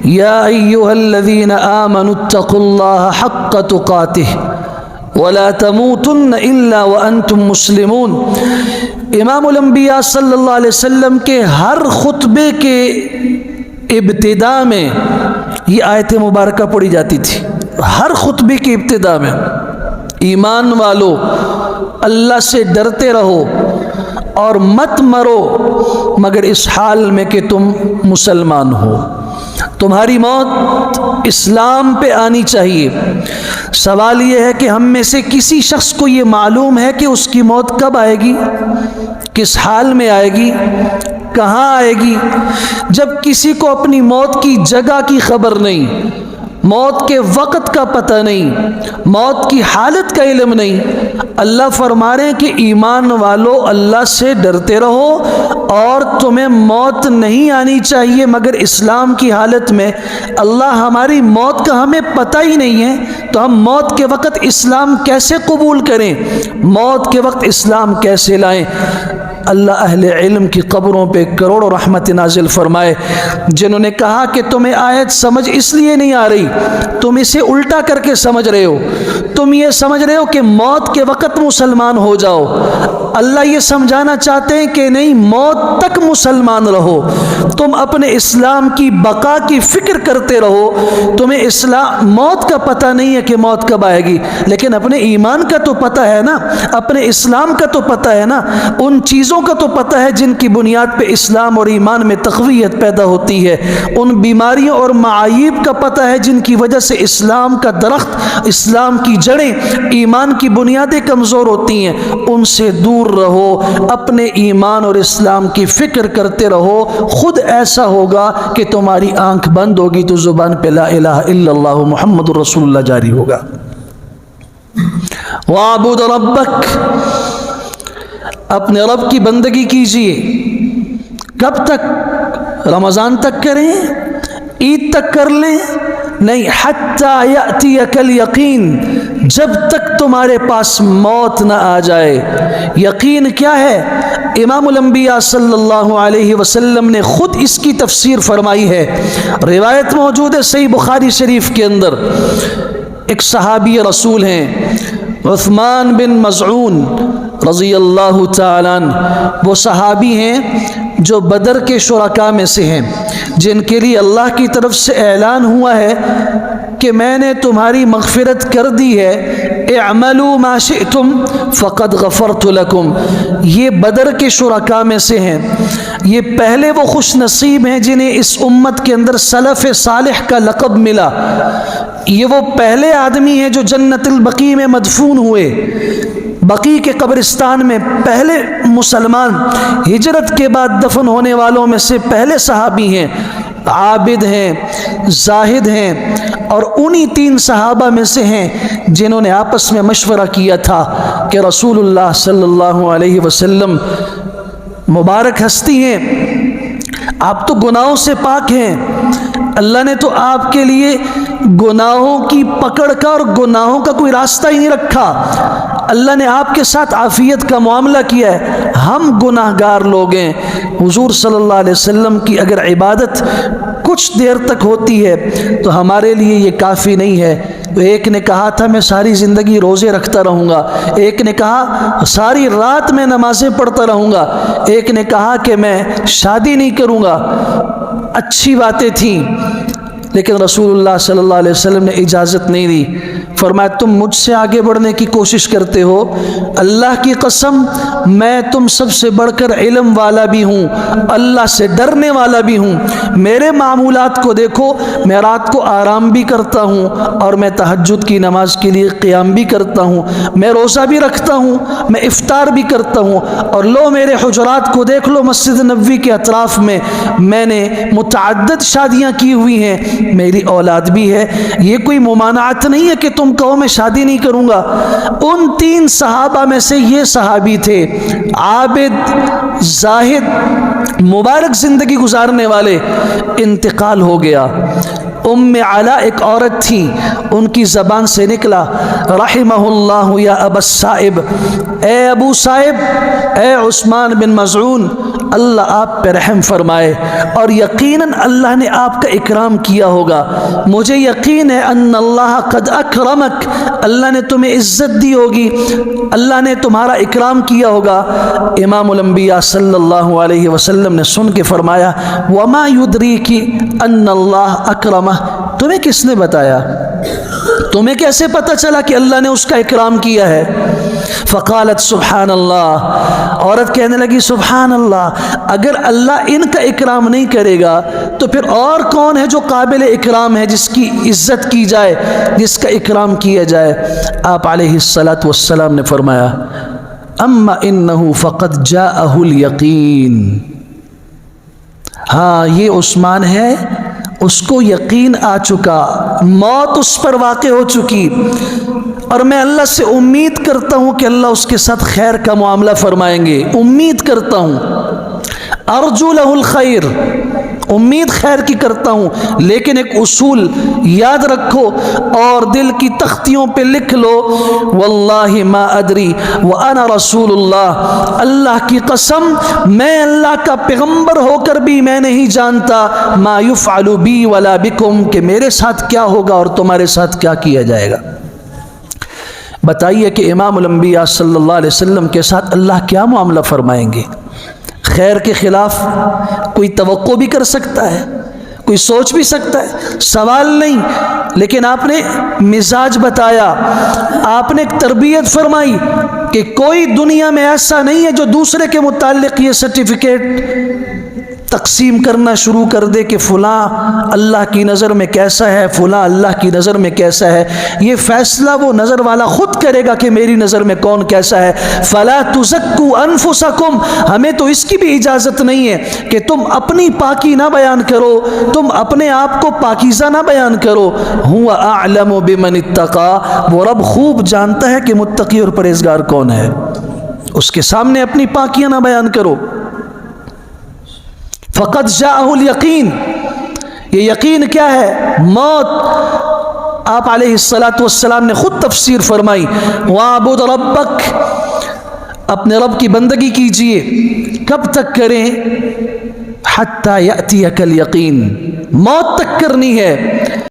या अय्युहल्लज़ीना आमनु इत्तक़ुल्लाहा हक़्क़ तुक़ातिह वला तमूतुन्न इल्ला व अंतुम मुस्लिमून। इमामुल अंबिया सल्लल्लाहु अलैहि वसल्लम के हर खुतबे के इब्तिदा में ये आयत मुबारका पढ़ी जाती थी। हर खुतबे की इब्तिदा में, ईमान वालो अल्लाह से डरते रहो और मत मरो मगर इस हाल में कि तुम मुसलमान हो। तुम्हारी मौत इस्लाम पे आनी चाहिए। सवाल ये है कि हम में से किसी शख्स को ये मालूम है कि उसकी मौत कब आएगी, किस हाल में आएगी, कहाँ आएगी। जब किसी को अपनी मौत की जगह की खबर नहीं, मौत के वक़्त का पता नहीं, मौत की हालत का इल्म नहीं, अल्लाह फरमा रहे हैं कि ईमान वालों अल्लाह से डरते रहो और तुम्हें मौत नहीं आनी चाहिए मगर इस्लाम की हालत में। अल्लाह हमारी मौत का हमें पता ही नहीं है तो हम मौत के वक़्त इस्लाम कैसे कबूल करें, मौत के वक़्त इस्लाम कैसे लाएं। अल्लाह अहले इल्म की कब्रों पे करोड़ों रहमत नाजिल फरमाए। जिन्होंने कहा कि तुम्हें आयत समझ इसलिए नहीं आ रही, तुम इसे उल्टा करके समझ रहे हो, तुम ये समझ रहे हो कि मौत के वक़्त मुसलमान हो जाओ। अल्लाह ये समझाना चाहते हैं कि नहीं, मौत तक मुसलमान रहो, तुम अपने इस्लाम की बका की फ़िक्र करते रहो। तुम्हें इस्लाम मौत का पता नहीं है कि मौत कब आएगी, लेकिन अपने ईमान का तो पता है ना, अपने इस्लाम का तो पता है ना, उन चीज़ों का तो पता है जिनकी बुनियाद पे इस्लाम और ईमान में तक़वियत पैदा होती है, उन बीमारियों और माईब का पता है जिनकी वजह से इस्लाम का दरख्त, इस्लाम की जड़ें, ईमान की बुनियादें कमज़ोर होती हैं। उनसे दूर रहो, अपने ईमान और इस्लाम की फ़िक्र करते रहो। खुद ऐसा होगा कि तुम्हारी आंख बंद होगी तो ज़ुबान पे ला इलाहा इल्लल्लाहु मुहम्मदुर रसूलुल्लाह जारी होगा। वाबुद रब्बक, अपने रब की बंदगी कीजिए। कब तक? रमज़ान तक करें, ईद तक कर लें? नहीं, हत्ता यअतियकल यकीन, जब तक तुम्हारे पास मौत न आ जाए। यकीन क्या है? इमामुल अंबिया सल्लल्लाहु अलैहि वसल्लम ने खुद इसकी तफसीर फरमाई है। रिवायत मौजूद है सही बुखारी शरीफ के अंदर। एक सहाबी रसूल हैं उस्मान बिन मज़ऊन रज़ी अल्लाह तआला अन्हु। वो सहाबी हैं जो बदर के शुरका में से हैं, जिनके लिए अल्लाह की तरफ से ऐलान हुआ है कि मैंने तुम्हारी मग़फ़िरत कर दी है, इअमलू मा शिअतुम फ़क़द गफ़रतु लकुम। ये बदर के शुरका में से हैं। ये पहले वो खुश नसीब हैं जिन्हें इस उम्मत के अंदर सलफ़ सालिह का लक़ब मिला। ये वो पहले आदमी हैं जो जन्नतुल बकी में मदफून हुए। बकी के कब्रिस्तान में पहले मुसलमान, हिजरत के बाद दफन होने वालों में से पहले सहाबी हैं। आबिद हैं, जाहिद हैं, और उन्हीं 3 सहाबा में से हैं जिन्होंने आपस में मशवरा किया था कि रसूलुल्लाह सल्लल्लाहु अलैहि वसल्लम मुबारक हस्ती हैं, आप तो गुनाहों से पाक हैं, अल्लाह ने तो आपके लिए गुनाहों की पकड़ का और गुनाहों का कोई रास्ता ही नहीं रखा। अल्लाह ने आपके साथ आफियत का मामला किया है। हम गुनाहगार लोग हैं। हुजूर सल्लल्लाहु अलैहि वसल्लम की अगर इबादत कुछ देर तक होती है तो हमारे लिए ये काफ़ी नहीं है। तो एक ने कहा था मैं सारी ज़िंदगी रोज़े रखता रहूँगा, एक ने कहा सारी रात में नमाज़ें पढ़ता रहूँगा, एक ने कहा कि मैं शादी नहीं करूँगा। अच्छी बातें थीं, लेकिन रसूलुल्लाह सल्लल्लाहु अलैहि वसल्लम ने इजाज़त नहीं दी। फरमाया तुम मुझसे आगे बढ़ने की कोशिश करते हो, अल्लाह की कसम मैं तुम सबसे बढ़कर इल्म वाला भी हूँ, अल्लाह से डरने वाला भी हूँ। मेरे मामूलात को देखो, मैं रात को आराम भी करता हूँ और मैं तहज्जुद की नमाज के लिए क़ियाम भी करता हूँ, मैं रोज़ा भी रखता हूँ, मैं इफ्तार भी करता हूँ। और लो मेरे हुजरात को देख लो, मस्जिद नबवी के अतराफ़ में मैंने मुतअद्दिद शादियाँ की हुई हैं, मेरी औलाद भी है। ये कोई मुमानात नहीं है कि तुम कहो मैं शादी नहीं करूँगा। उन 3 सहाबा में से ये सहाबी थे, आबिद, जाहिद, मुबारक ज़िंदगी गुजारने वाले। इंतकाल हो गया। उम्मे अला एक औरत थी, उनकी ज़बान से निकला रहिमहुल्लाहु या अबा साइब, ए अबू साइब, ए उस्मान बिन मज़ऊन, اللہ آپ پہ رحم فرمائے اور یقیناً اللہ نے آپ کا اکرام کیا ہوگا. مجھے یقین ہے ان اللہ قد اکرمک، اللہ نے تمہیں عزت دی ہوگی، اللہ نے تمہارا اکرام کیا ہوگا. امام الانبیاء صلی اللہ علیہ وسلم نے سن کے فرمایا وما یدریک ان اللہ اکرمہ، تمہیں کس نے بتایا، تمہیں کیسے پتہ چلا کہ اللہ نے اس کا اکرام کیا ہے؟ فقالت سبحان اللہ، عورت کہنے لگی سبحان اللہ، اگر اللہ ان کا اکرام نہیں کرے گا تو پھر اور کون ہے جو قابل اکرام ہے، جس کی عزت کی جائے، جس کا اکرام کیا جائے؟ آپ علیہ الصلاۃ والسلام نے فرمایا اما انہ فقد جاءہ الیقین، ہاں یہ عثمان ہے، اس کو یقین آ چکا، موت اس پر واقع ہو چکی، اور میں اللہ سے امید کرتا ہوں کہ اللہ اس کے ساتھ خیر کا معاملہ فرمائیں گے، امید کرتا ہوں، ارجو لہ الخیر، امید خیر کی کرتا ہوں. لیکن ایک اصول یاد رکھو اور دل کی تختیوں پہ لکھ لو، واللہ ما ادری وانا رسول اللہ، اللہ کی قسم میں اللہ کا پیغمبر ہو کر بھی میں نہیں جانتا ما یفعل بی ولا بکم، کہ میرے ساتھ کیا ہوگا اور تمہارے ساتھ کیا کیا جائے گا. بتائیے کہ امام الانبیاء صلی اللہ علیہ وسلم کے ساتھ اللہ کیا معاملہ فرمائیں گے؟ خیر کے خلاف کوئی توقع بھی کر سکتا ہے، کوئی سوچ بھی سکتا ہے، سوال نہیں. لیکن آپ نے مزاج بتایا، آپ نے ایک تربیت فرمائی کہ کوئی دنیا میں ایسا نہیں ہے جو دوسرے کے متعلق یہ سرٹیفکیٹ تقسیم کرنا شروع کر دے کہ فلاں اللہ کی نظر میں کیسا ہے، فلاں اللہ کی نظر میں کیسا ہے. یہ فیصلہ وہ نظر والا خود کرے گا کہ میری نظر میں کون کیسا ہے. فلا تزکوا انفسکم، ہمیں تو اس کی بھی اجازت نہیں ہے کہ تم اپنی پاکی نہ بیان کرو، تم اپنے آپ کو پاکیزہ نہ بیان کرو. هو اعلم بمن اتقى، وہ رب خوب جانتا ہے کہ متقی اور پرہیزگار کون ہے. اس کے سامنے اپنی پاکیاں نہ بیان کرو. فقد جاءہ الیقین، یہ یقین کیا ہے؟ موت. آپ علیہ الصلاۃ والسلام نے خود تفسیر فرمائی وَاعْبُدْ رَبَّكَ، اپنے رب کی بندگی کیجئے. کب تک کریں؟ حَتَّى يَأْتِيَكَ الْيَقِين، موت تک کرنی ہے.